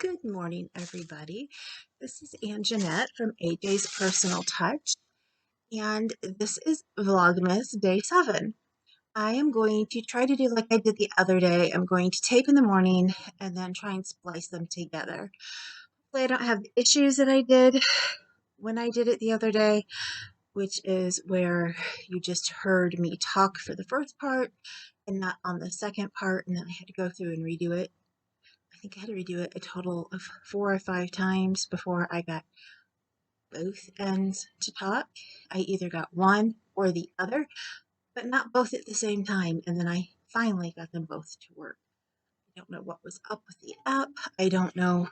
Good morning, everybody. This is Jeanette from AJ's Personal Touch, and this is Vlogmus Day 7. I am going to try to do like I did the other day. I'm going to tape in the morning and then try and splice them together. Hopefully I don't have the issues that I did when I did it the other day, which is where you just heard me talk for the first part and not on the second part, and then I had to go through and redo it. I think I had to redo it a total of 4 or 5 times before I got both ends to talk. I either got one or the other, but not both at the same time, and then I finally got them both to work. I don't know what was up with the app. I don't know,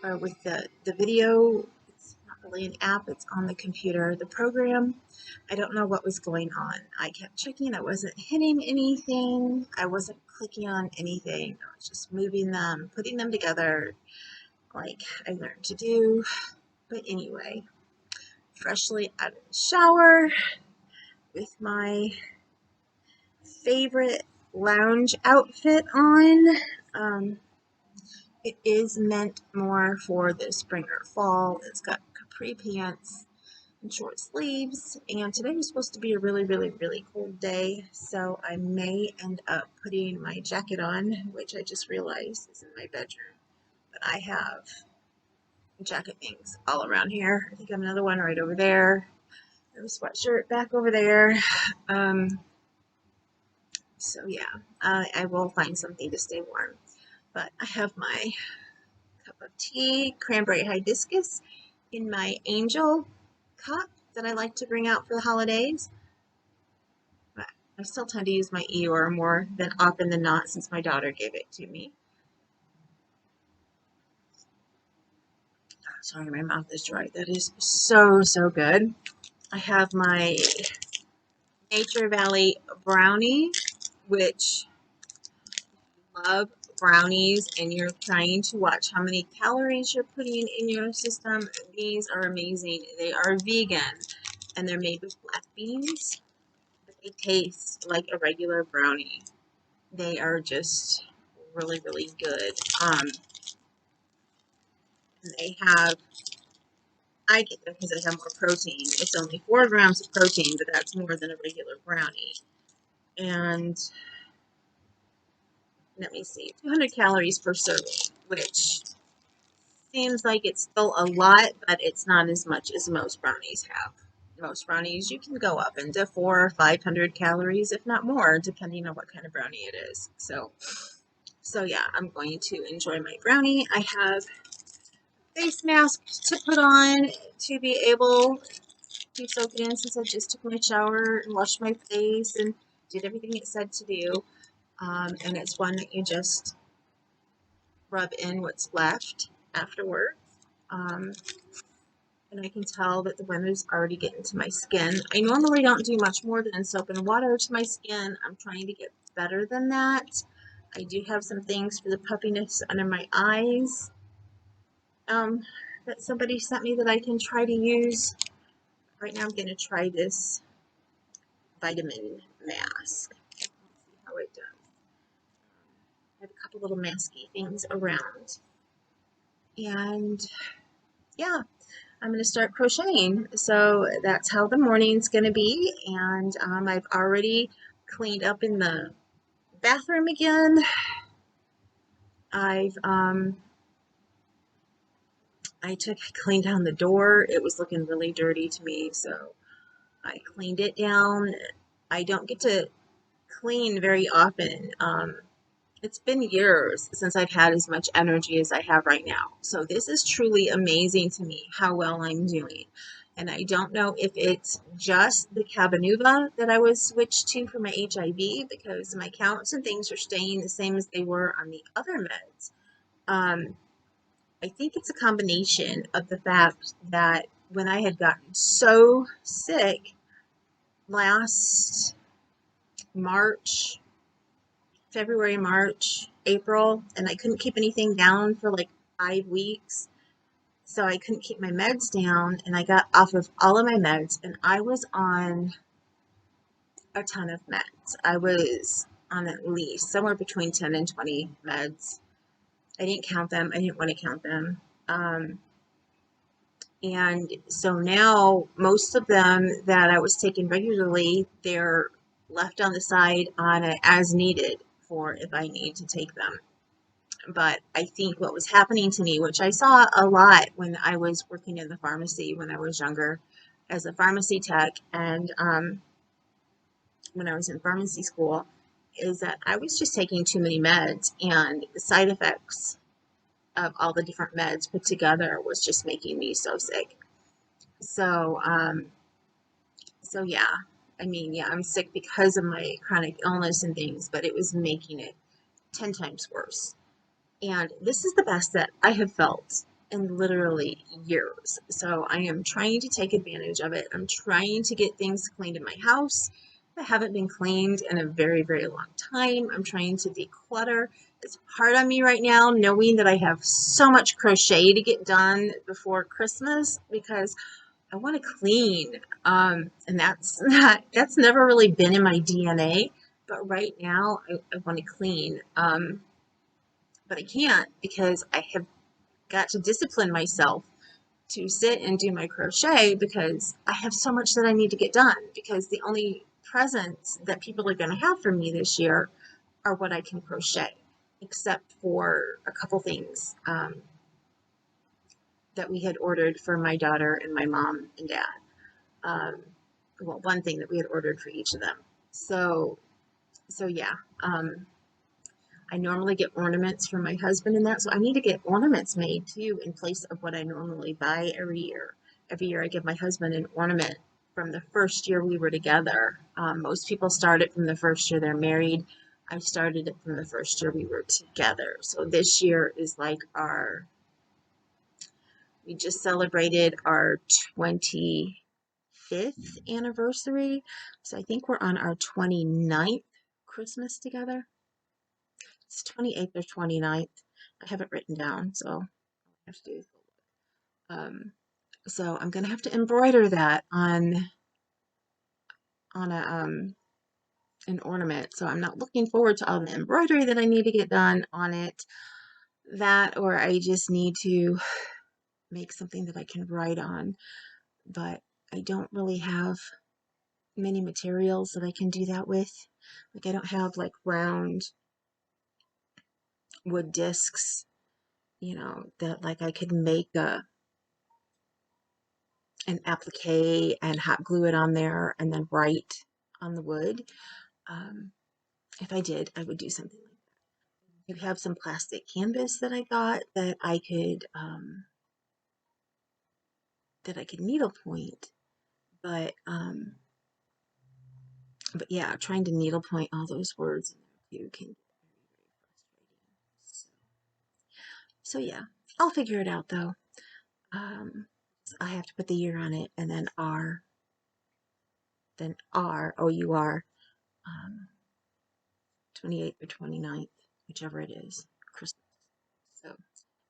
or with the video. It's not really an app, it's on the computer. The program, I don't know what was going on. I kept checking, I wasn't hitting anything, I wasn't clicking on anything. I was just moving them, putting them together like I learned to do. But anyway, freshly out of the shower with my favorite lounge outfit on. It is meant more for the spring or fall. It's got capri pants and short sleeves, and today is supposed to be a really cold day, so I may end up putting my jacket on, which I just realized is in my bedroom. But I have jacket things all around here. I think I have another one right over there. I have a sweatshirt back over there. So yeah, I will find something to stay warm. But I have my cup of tea, cranberry hibiscus, in my angel cup that I like to bring out for the holidays. But I still tend to use my Eeyore more than often than not since my daughter gave it to me. Sorry, my mouth is dry. That is so good. I have my Nature Valley Brownie, which love brownies and you're trying to watch how many calories you're putting in your system, these are amazing. They are vegan and they're made with black beans, but they taste like a regular brownie. They are just really good. And they have, I get them because they have more protein. It's only 4 grams of protein, but that's more than a regular brownie. And let me see, 200 calories per serving, which seems like it's still a lot, but it's not as much as most brownies have. Most brownies, you can go up into 400 or 500 calories, if not more, depending on what kind of brownie it is. So yeah, I'm going to enjoy my brownie. I have a face mask to put on to be able to soak it in since I just took my shower and washed my face and did everything it said to do. And it's one that you just rub in what's left afterwards. And I can tell that the weather's already getting to my skin. I normally don't do much more than soap and water to my skin. I'm trying to get better than that. I do have some things for the puffiness under my eyes that somebody sent me that I can try to use. Right now I'm going to try this vitamin mask. Let's see how it does. I have a couple little masky things around. And yeah, I'm going to start crocheting. So that's how the morning's going to be. And I've already cleaned up in the bathroom again. I cleaned down the door. It was looking really dirty to me, so I cleaned it down. I don't get to clean very often. It's been years since I've had as much energy as I have right now. So this is truly amazing to me how well I'm doing. And I don't know if it's just the Cabenuva that I was switched to for my HIV because my counts and things are staying the same as they were on the other meds. I think it's a combination of the fact that when I had gotten so sick last March, February, March, April, and I couldn't keep anything down for like 5 weeks. So I couldn't keep my meds down, and I got off of all of my meds, and I was on a ton of meds. I was on at least somewhere between 10 and 20 meds I didn't count them. I didn't want to count them. And so now most of them that I was taking regularly, they're left on the side on a as needed for if I need to take them. But I think what was happening to me, which I saw a lot when I was working in the pharmacy when I was younger as a pharmacy tech, and when I was in pharmacy school, is that I was just taking too many meds, and the side effects of all the different meds put together was just making me so sick. So, so yeah, I mean, yeah, I'm sick because of my chronic illness and things, but it was making it 10 times worse. And this is the best that I have felt in literally years. So I am trying to take advantage of it. I'm trying to get things cleaned in my house that haven't been cleaned in a very, very long time. I'm trying to declutter. It's hard on me right now knowing that I have so much crochet to get done before Christmas because I want to clean. And that's never really been in my DNA. But right now I want to clean. But I can't because I have got to discipline myself to sit and do my crochet because I have so much that I need to get done because the only presents that people are going to have for me this year are what I can crochet, except for a couple things that we had ordered for my daughter and my mom and dad. Um, well, one thing that we had ordered for each of them. So, so yeah. I normally get ornaments for my husband and that, so I need to get ornaments made too in place of what I normally buy every year. Every year I give my husband an ornament from the first year we were together. Most people start it from the first year they're married. I started it from the first year we were together. So this year is like we just celebrated our 25th anniversary. So I think we're on our 29th Christmas together. It's 28th or 29th. I have it written down, so I have to do. Um, so I'm gonna have to embroider that on an ornament. So I'm not looking forward to all the embroidery that I need to get done on it. That or I just need to make something that I can write on. But I don't really have many materials that I can do that with. Like I don't have like round wood discs, that like I could make an applique and hot glue it on there and then write on the wood. Um, if I did, I would do something like that. I have some plastic canvas that I got that I could needlepoint, but but yeah, trying to needlepoint all those words in there too can get very, very frustrating. So yeah, I'll figure it out though. Um, I have to put the year on it, and then OUR, 28th or 29th, whichever it is, Christmas. So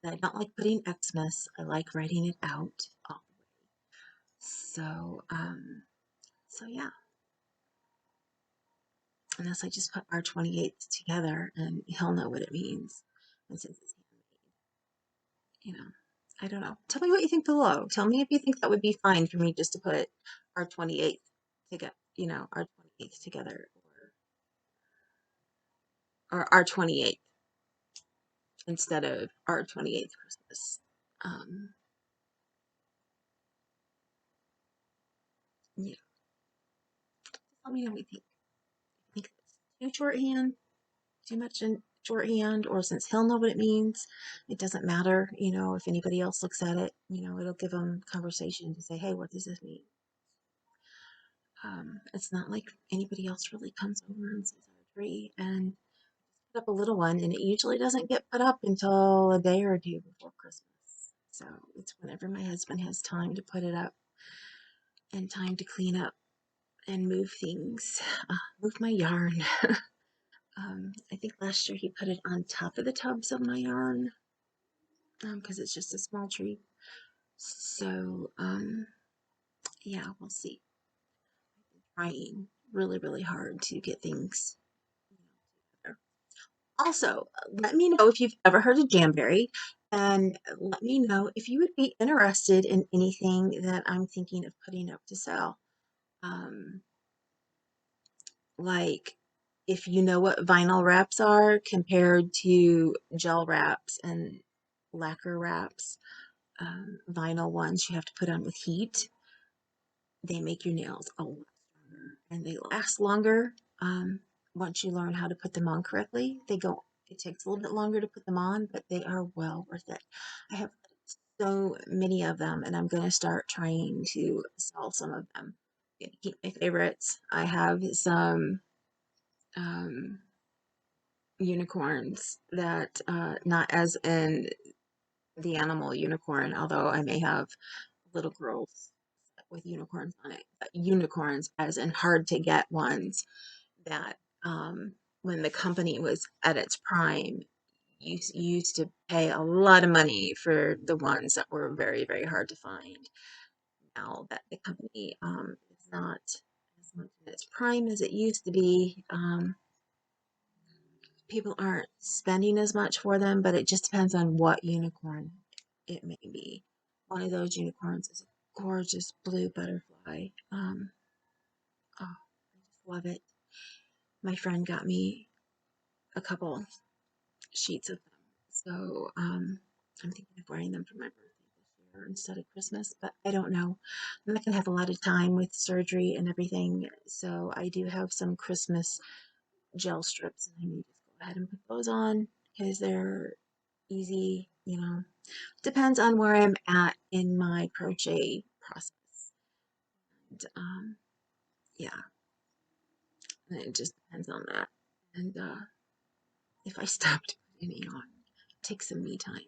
I don't like putting Xmas. I like writing it out all the way. So yeah. Unless I just put our 28th together and he'll know what it means. And since it's handmade, I don't know. Tell me what you think below. Tell me if you think that would be fine for me just to put our 28th together, our 28th together, or our 28th instead of our 28th Christmas. Um, yeah, let me know what you think. Think it's too shorthand, too much in shorthand, or since he'll know what it means, it doesn't matter, if anybody else looks at it, it'll give them conversation to say, hey, what does this mean? It's not like anybody else really comes over and sees our tree and put up a little one, and it usually doesn't get put up until a day or two before Christmas. So it's whenever my husband has time to put it up and time to clean up and move things, move my yarn. I think last year he put it on top of the tubs of my yarn because it's just a small tree. So, yeah, we'll see. I'm trying really, really hard to get things together. Also, let me know if you've ever heard of Jamberry, and let me know if you would be interested in anything that I'm thinking of putting up to sell. Um, like if you know what vinyl wraps are compared to gel wraps and lacquer wraps, vinyl ones you have to put on with heat. They make your nails a lot stronger and they last longer. Once you learn how to put them on correctly, it takes a little bit longer to put them on, but they are well worth it. I have so many of them, and I'm going to start trying to sell some of them. I'm gonna keep my favorites. I have some um, unicorns that, not as in the animal unicorn, although I may have little girls with unicorns on it, but unicorns as in hard to get ones that, when the company was at its prime, you used to pay a lot of money for the ones that were very, very hard to find. Now that the company, is not as much at its prime as it used to be, people aren't spending as much for them, but it just depends on what unicorn it may be. One of those unicorns is a gorgeous blue butterfly. Oh, I just love it. My friend got me a couple sheets of them, so I'm thinking of wearing them for my birthday this year instead of Christmas, but I don't know. I'm not gonna have a lot of time with surgery and everything, so I do have some Christmas gel strips, and I may just go ahead and put those on because they're easy, you know. Depends on where I'm at in my crochet process. And, yeah, and it just depends on that. And if I stopped putting any on, take some me time.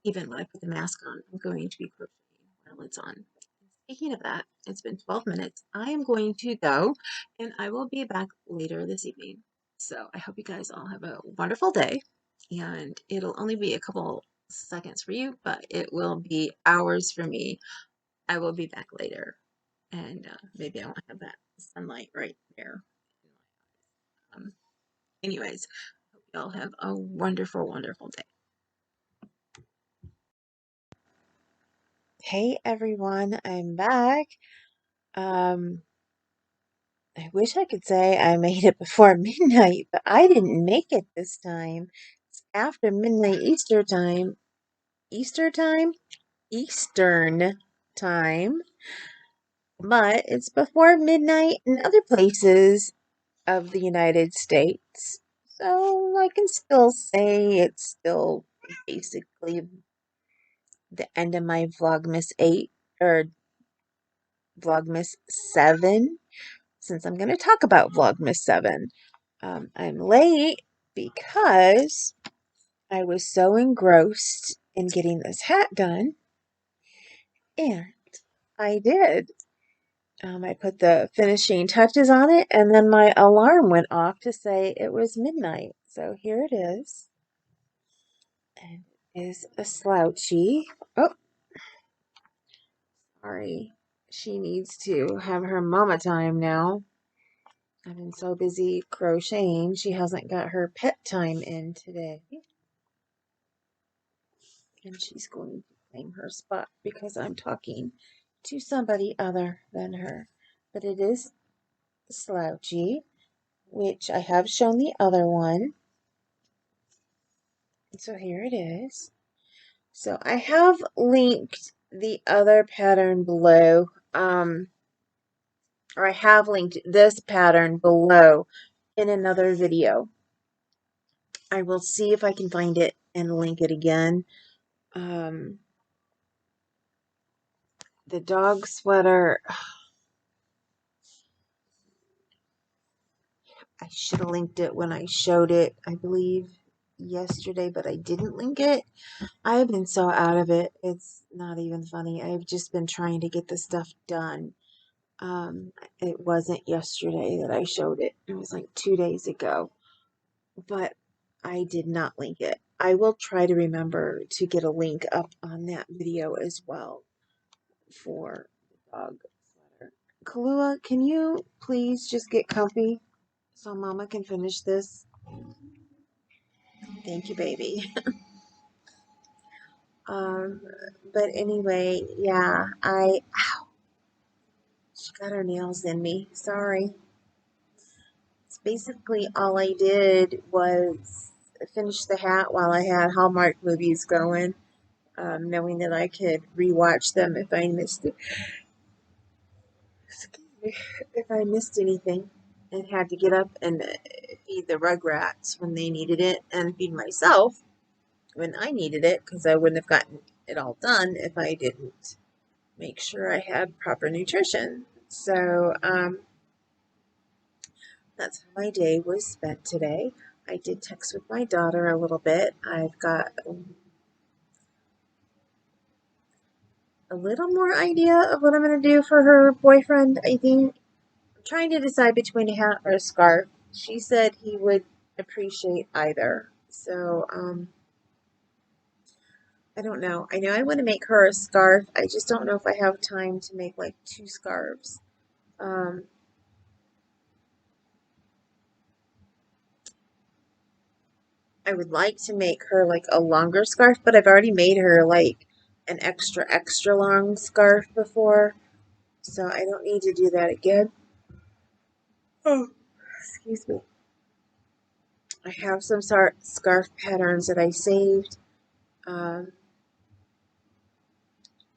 Even when I put the mask on, I'm going to be crocheting while it's on. Speaking of that, it's been 12 minutes. I am going to go and I will be back later this evening. So I hope you guys all have a wonderful day. And it'll only be a couple seconds for you, but it will be hours for me. I will be back later. And maybe I won't have that sunlight right there. Um, anyways, hope you all have a wonderful, wonderful day. Hey everyone, I'm back. Um, I wish I could say I made it before midnight, but I didn't make it this time. It's after midnight Easter time. Easter time? Eastern time. But it's before midnight in other places of the United States. So I can still say it's still basically the end of my Vlogmas 8 or Vlogmas 7, since I'm going to talk about Vlogmas 7. I'm late because I was so engrossed in getting this hat done, and I did. I put the finishing touches on it, and then my alarm went off to say it was midnight. So here it is. And it is a slouchy. Oh, sorry. She needs to have her mama time now. I've been so busy crocheting, she hasn't got her pet time in today. And she's going to claim her spot because I'm talking to somebody other than her. But it is slouchy, which I have shown the other one. So here it is. So I have linked the other pattern below. Or I have linked this pattern below in another video. I will see if I can find it and link it again. The dog sweater, I should have linked it when I showed it, I believe, yesterday, but I didn't link it. I've been so out of it. It's not even funny. I've just been trying to get the stuff done. It wasn't yesterday that I showed it. It was like 2 days ago, but I did not link it. I will try to remember to get a link up on that video as well for the dog sweater. Kalua, can you please just get comfy so Mama can finish this? Thank you, baby. Um, but anyway, yeah, ow, she got her nails in me. Sorry. It's basically all I did was finish the hat while I had Hallmark movies going, knowing that I could rewatch them if I missed it. Excuse me, if I missed anything and had to get up and feed the Rugrats when they needed it and feed myself when I needed it, because I wouldn't have gotten it all done if I didn't make sure I had proper nutrition. So that's how my day was spent today. I did text with my daughter a little bit. I've got a little more idea of what I'm going to do for her boyfriend, I think. I'm trying to decide between a hat or a scarf. She said he would appreciate either. So, I don't know. I know I want to make her a scarf. I just don't know if I have time to make like 2 scarves. Um, I would like to make her like a longer scarf, but I've already made her like an extra, extra long scarf before. So I don't need to do that again. Oh, excuse me. I have some scarf patterns that I saved. Um,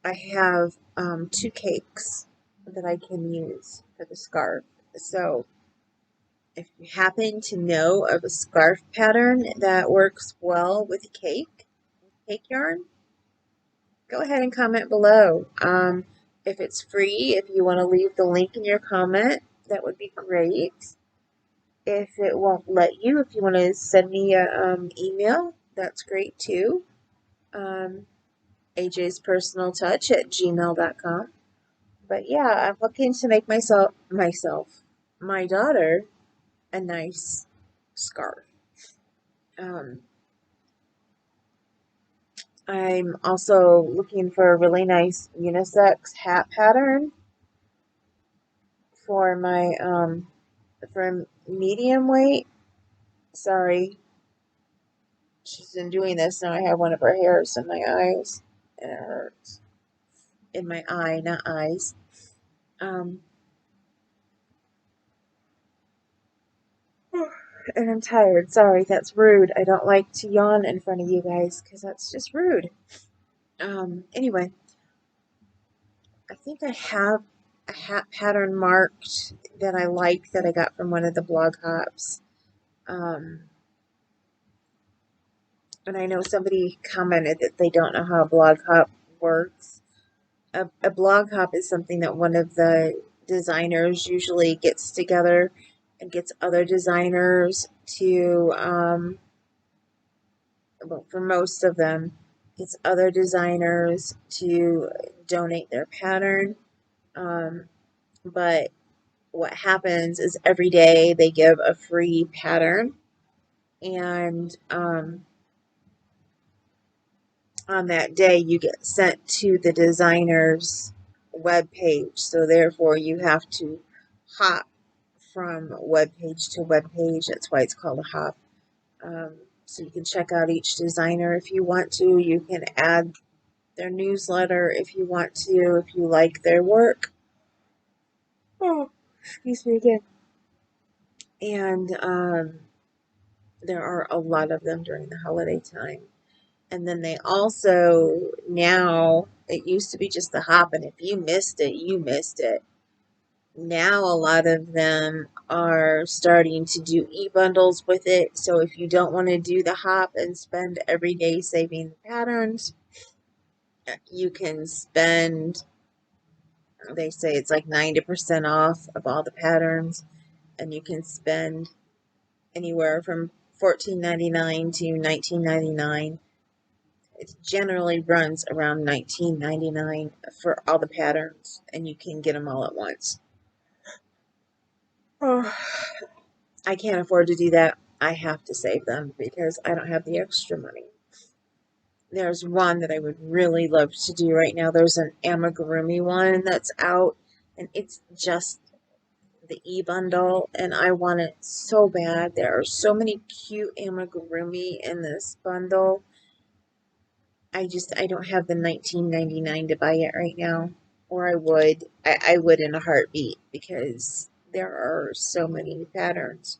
I have 2 cakes that I can use for the scarf. So if you happen to know of a scarf pattern that works well with cake yarn, go ahead and comment below. If it's free, if you want to leave the link in your comment, that would be great. If it won't let you, if you want to send me an email, that's great too. ajspersonaltouch@gmail.com. But yeah, I'm looking to make my daughter, a nice scarf. I'm also looking for a really nice unisex hat pattern for my for medium weight. Sorry, she's been doing this now. I have one of her hairs in my eyes, and it hurts. In my eye, not eyes. Um, and I'm tired. Sorry, that's rude. I don't like to yawn in front of you guys because that's just rude. Anyway, I think I have a hat pattern marked that I like that I got from one of the blog hops. And I know somebody commented that they don't know how a blog hop works. A blog hop is something that one of the designers usually gets together and gets other designers to, well, for most of them, gets other designers to donate their pattern. But what happens is every day they give a free pattern, and on that day you get sent to the designer's web page. So therefore you have to hop from web page to web page. That's why it's called a hop. So you can check out each designer if you want to. You can add their newsletter if you want to, if you like their work. Oh, excuse me again. And there are a lot of them during the holiday time. And then they also, now, it used to be just the hop, and if you missed it, you missed it. Now a lot of them are starting to do e-bundles with it. So if you don't want to do the hop and spend every day saving the patterns, you can spend, they say it's like 90% off of all the patterns, and you can spend anywhere from $14.99 to $19.99. It generally runs around $19.99 for all the patterns, and you can get them all at once. Oh, I can't afford to do that. I have to save them because I don't have the extra money. There's one that I would really love to do right now. There's an amigurumi one that's out, and it's just the e-bundle, and I want it so bad. There are so many cute amigurumi in this bundle. I don't have the $19.99 to buy it right now, or I would. I would in a heartbeat because there are so many patterns.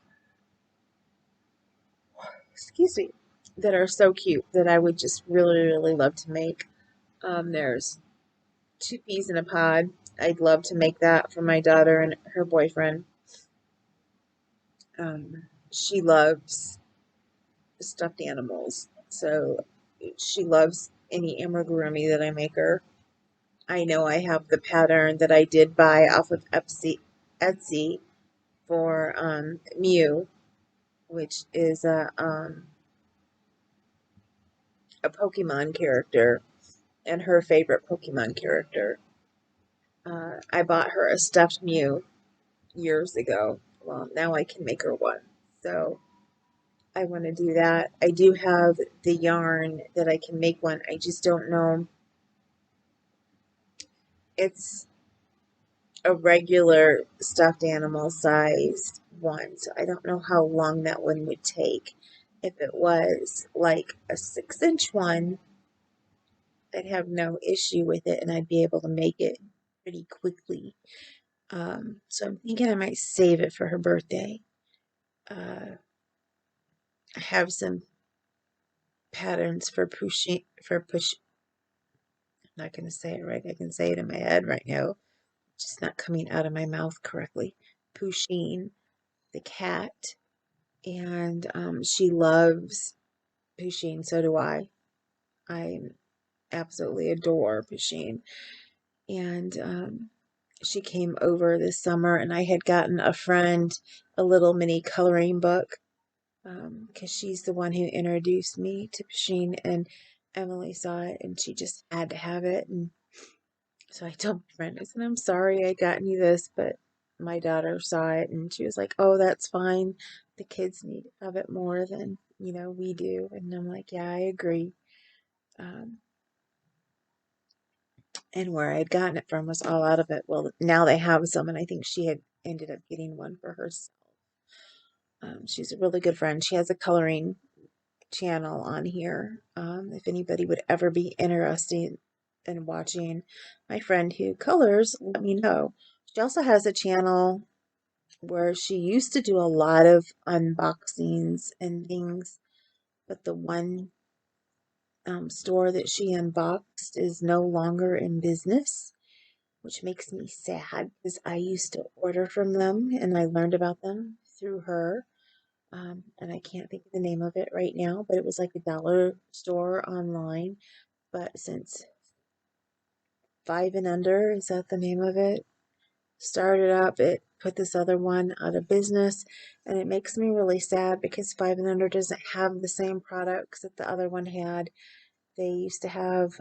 Excuse me, that are so cute that I would just really, really love to make. There's two peas in a pod. I'd love to make that for my daughter and her boyfriend. She loves stuffed animals, so she loves any amigurumi that I make her. I know I have the pattern that I did buy off of Etsy for Mew, which is a Pokemon character and her favorite Pokemon character. I bought her a stuffed Mew years ago. Well, now I can make her one. So I want to do that. I do have the yarn that I can make one. I just don't know. It's a regular stuffed animal sized one, so I don't know how long that one would take. If it was like a 6-inch one, I'd have no issue with it and I'd be able to make it pretty quickly. So I'm thinking I might save it for her birthday. I have some patterns for push. I'm not going to say it right. I can say it in my head right now, just not coming out of my mouth correctly. Pusheen, the cat, and she loves Pusheen. So do I. I absolutely adore Pusheen. And she came over this summer, and I had gotten a friend a little mini coloring book because she's the one who introduced me to Pusheen, and Emily saw it, and she just had to have it. And so I told my friend, I said, I'm sorry I gotten you this, but my daughter saw it, and she was like, oh, that's fine. The kids need to have it more than, we do. And I'm like, yeah, I agree. Um, and where I had gotten it from was all out of it. Well, now they have some, and I think she had ended up getting one for herself. She's a really good friend. She has a coloring channel on here. If anybody would ever be interested in watching my friend who colors, let me know. She also has a channel where she used to do a lot of unboxings and things, but the one store that she unboxed is no longer in business, which makes me sad because I used to order from them and I learned about them through her. And I can't think of the name of it right now, but it was like a dollar store online. But since Five and Under, is that the name of it? Started up, it put this other one out of business, and it makes me really sad because Five and Under doesn't have the same products that the other one had. They used to have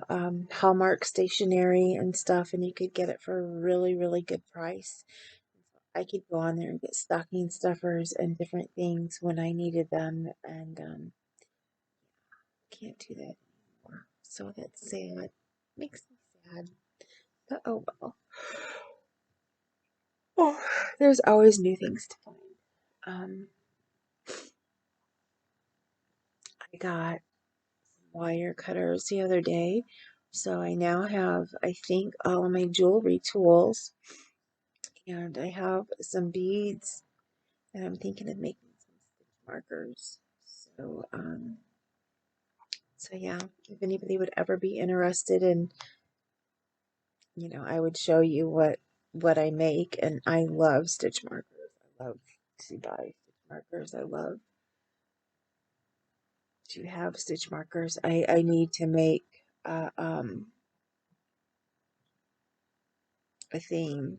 Hallmark stationery and stuff, and you could get it for a really, really good price. I could go on there and get stocking stuffers and different things when I needed them, and can't do that anymore. So that's sad. Makes me sad. But oh well. Oh, there's always new things to find. Um, I got wire cutters the other day, so I now have, I think, all of my jewelry tools, and I have some beads, and I'm thinking of making some stitch markers. So, so yeah, if anybody would ever be interested in, I would show you what I make, and I love stitch markers. I love to buy stitch markers. I love to have stitch markers. I need to make a theme,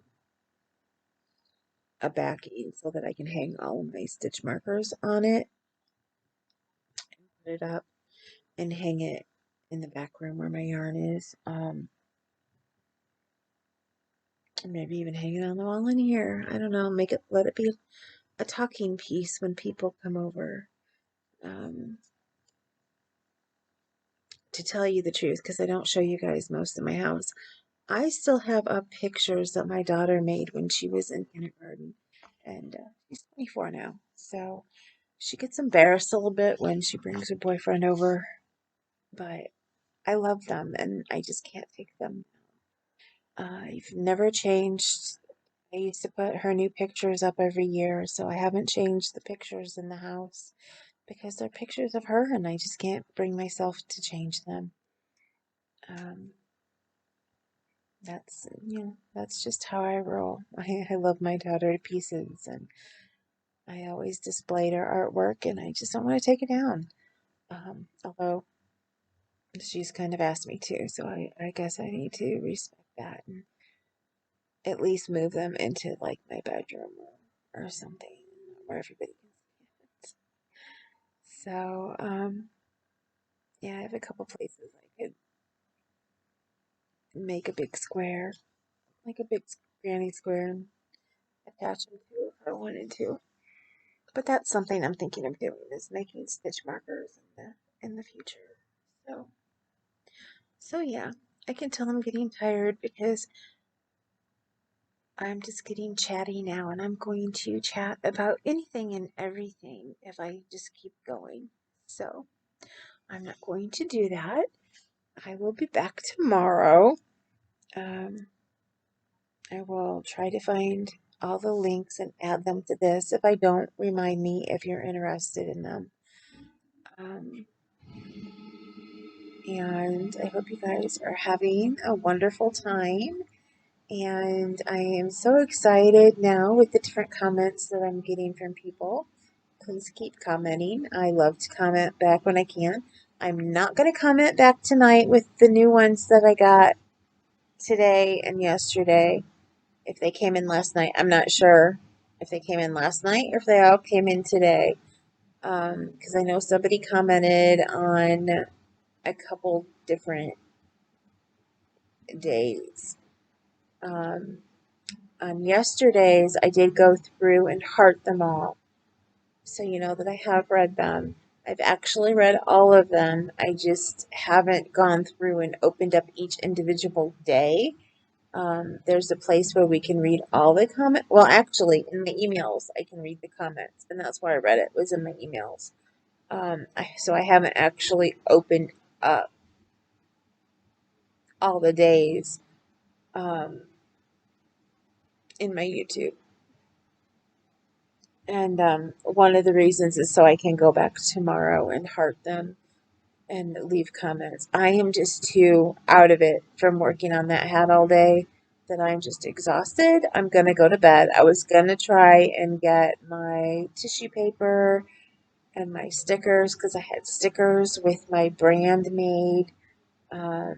a backing, so that I can hang all of my stitch markers on it and put it up and hang it in the back room where my yarn is. Maybe even hang it on the wall in here. I don't know. Let it be a talking piece when people come over. To tell you the truth, because I don't show you guys most of my house, I still have up pictures that my daughter made when she was in kindergarten. and she's 24 now. So she gets embarrassed a little bit when she brings her boyfriend over, but I love them and I just can't take them. I've never changed. I used to put her new pictures up every year, so I haven't changed the pictures in the house because they're pictures of her and I just can't bring myself to change them. Um, that's just how I roll. I love my daughter to pieces and I always displayed her artwork and I just don't want to take it down. Although she's kind of asked me to, so I guess I need to respect that and at least move them into like my bedroom or something where everybody can see it. So, yeah, I have a couple places I could make a big square, like a big granny square, and attach them to if I wanted to. But that's something I'm thinking of doing is making stitch markers in the future. So, so yeah, I can tell I'm getting tired because I'm just getting chatty now, and I'm going to chat about anything and everything if I just keep going. So, I'm not going to do that. I will be back tomorrow. Um, I will try to find all the links and add them to this. If I don't, remind me if you're interested in them. Um, and I hope you guys are having a wonderful time. And I am so excited now with the different comments that I'm getting from people. Please keep commenting. I love to comment back when I can. I'm not going to comment back tonight with the new ones that I got today and yesterday. If they came in last night, I'm not sure if they came in last night or if they all came in today. Because I know somebody commented on a couple different days. On yesterday's, I did go through and heart them all. So you know that I have read them. I've actually read all of them. I just haven't gone through and opened up each individual day. There's a place where we can read all the comments. Well, actually, in the emails, I can read the comments, and that's where I read it, was in my emails. So I haven't actually opened up all the days in my YouTube. And one of the reasons is so I can go back tomorrow and heart them and leave comments. I am just too out of it from working on that hat all day that I'm just exhausted. I'm going to go to bed. I was going to try and get my tissue paper and my stickers because I had stickers with my brand made. Uh,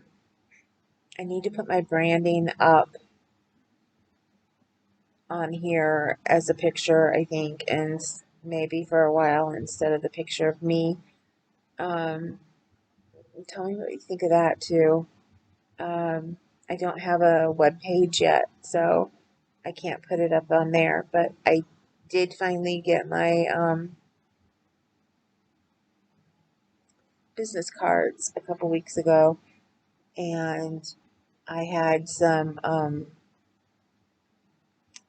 I need to put my branding up on here as a picture, I think, and maybe for a while instead of the picture of me. Um, tell me what you think of that too. I don't have a web page yet, so I can't put it up on there. But I did finally get my business cards a couple weeks ago, and I had some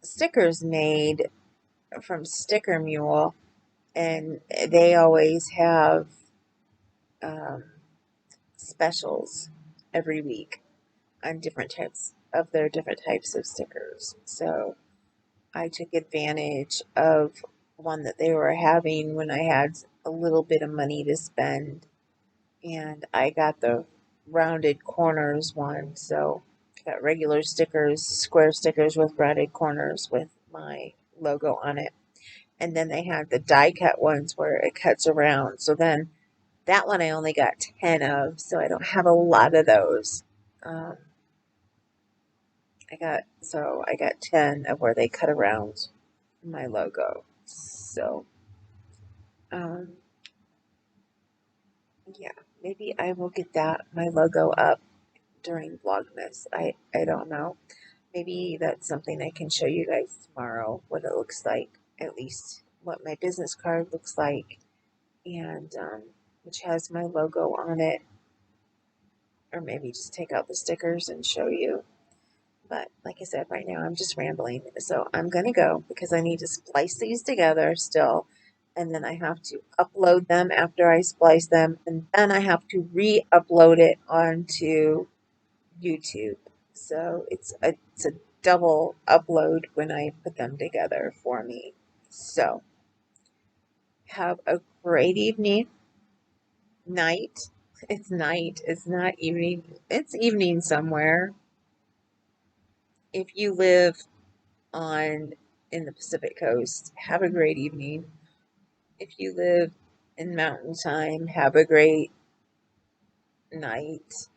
stickers made from Sticker Mule, and they always have um, specials every week on different types of their different types of stickers. So I took advantage of one that they were having when I had a little bit of money to spend, and I got the rounded corners one. So I got regular stickers, square stickers with rounded corners with my logo on it. And then they had the die cut ones where it cuts around. So then that one I only got 10 of, so I don't have a lot of those. Um, I got 10 of where they cut around my logo. So, um, yeah, maybe I will get my logo up during Vlogmas. I don't know. Maybe that's something I can show you guys tomorrow, what it looks like, at least what my business card looks like, and which has my logo on it, or maybe just take out the stickers and show you. But like I said, right now I'm just rambling. So I'm going to go because I need to splice these together still. And then I have to upload them after I splice them. And then I have to re-upload it onto YouTube. So it's a double upload when I put them together for me. So have a great evening, night. It's night. It's not evening. It's evening somewhere. If you live on in the Pacific Coast, have a great evening. If you live in Mountain Time, have a great night.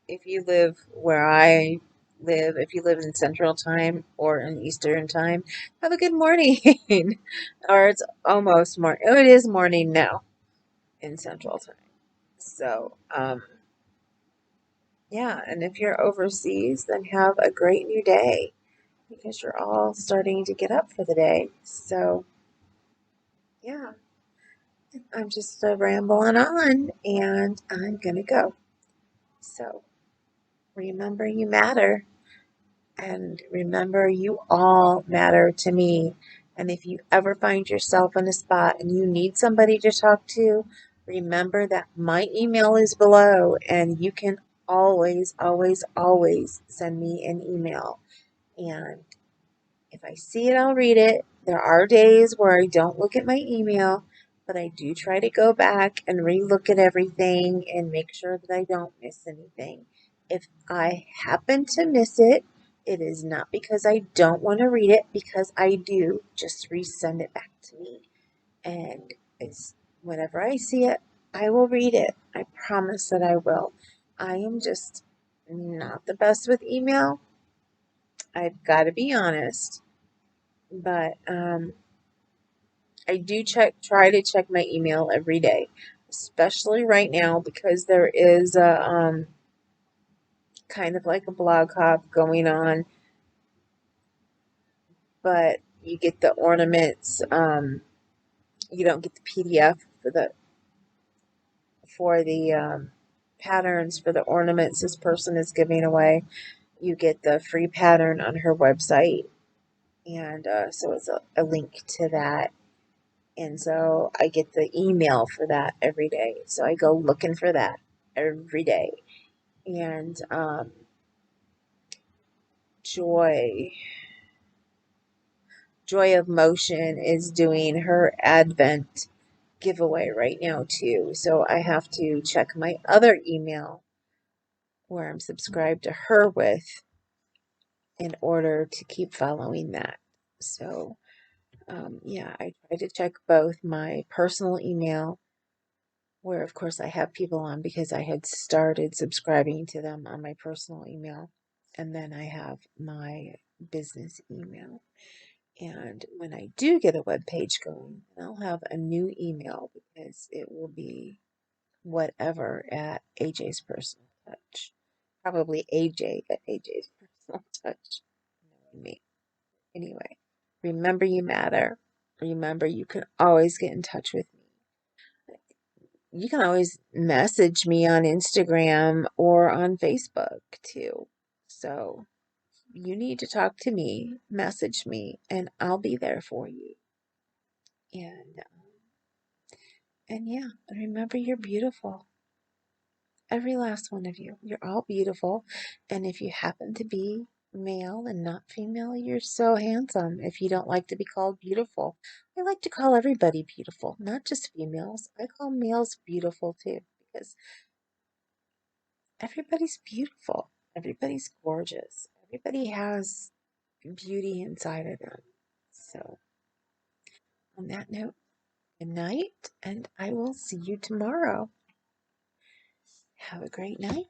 If you live where I live, if you live in Central Time or in Eastern Time, have a good morning. Or it's almost morning. Oh, it is morning now in Central Time. So, yeah, and if you're overseas, then have a great new day because you're all starting to get up for the day. So, yeah. I'm just rambling on and I'm going to go. So remember you matter and remember you all matter to me. And if you ever find yourself in a spot and you need somebody to talk to, remember that my email is below and you can always, always, always send me an email. And if I see it, I'll read it. There are days where I don't look at my email, but I do try to go back and relook at everything and make sure that I don't miss anything. If I happen to miss it, it is not because I don't want to read it, because I do. Just resend it back to me. And it's whenever I see it, I will read it. I promise that I will. I am just not the best with email. I've got to be honest. But I do try to check my email every day, especially right now because there is a kind of like a blog hop going on, but you get the ornaments. You don't get the PDF for the patterns for the ornaments this person is giving away. You get the free pattern on her website, and so it's a link to that. And so I get the email for that every day. So I go looking for that every day. And Joy, Joy of Motion is doing her Advent giveaway right now too. So I have to check my other email where I'm subscribed to her with in order to keep following that. So yeah, I try to check both my personal email, where of course I have people on because I had started subscribing to them on my personal email, and then I have my business email. And when I do get a web page going, I'll have a new email because it will be whatever at AJ's Personal Touch. Probably AJ at AJ's Personal Touch. Knowing me. Anyway, remember you matter. Remember you can always get in touch with me. You can always message me on Instagram or on Facebook too. So you need to talk to me, message me, and I'll be there for you. And and yeah, remember you're beautiful. Every last one of you. You're all beautiful. And if you happen to be male and not female, you're so handsome. If you don't like to be called beautiful, I like to call everybody beautiful, not just females. I call males beautiful too because everybody's beautiful. Everybody's gorgeous. Everybody has beauty inside of them. So, on that note, good night, and I will see you tomorrow. Have a great night.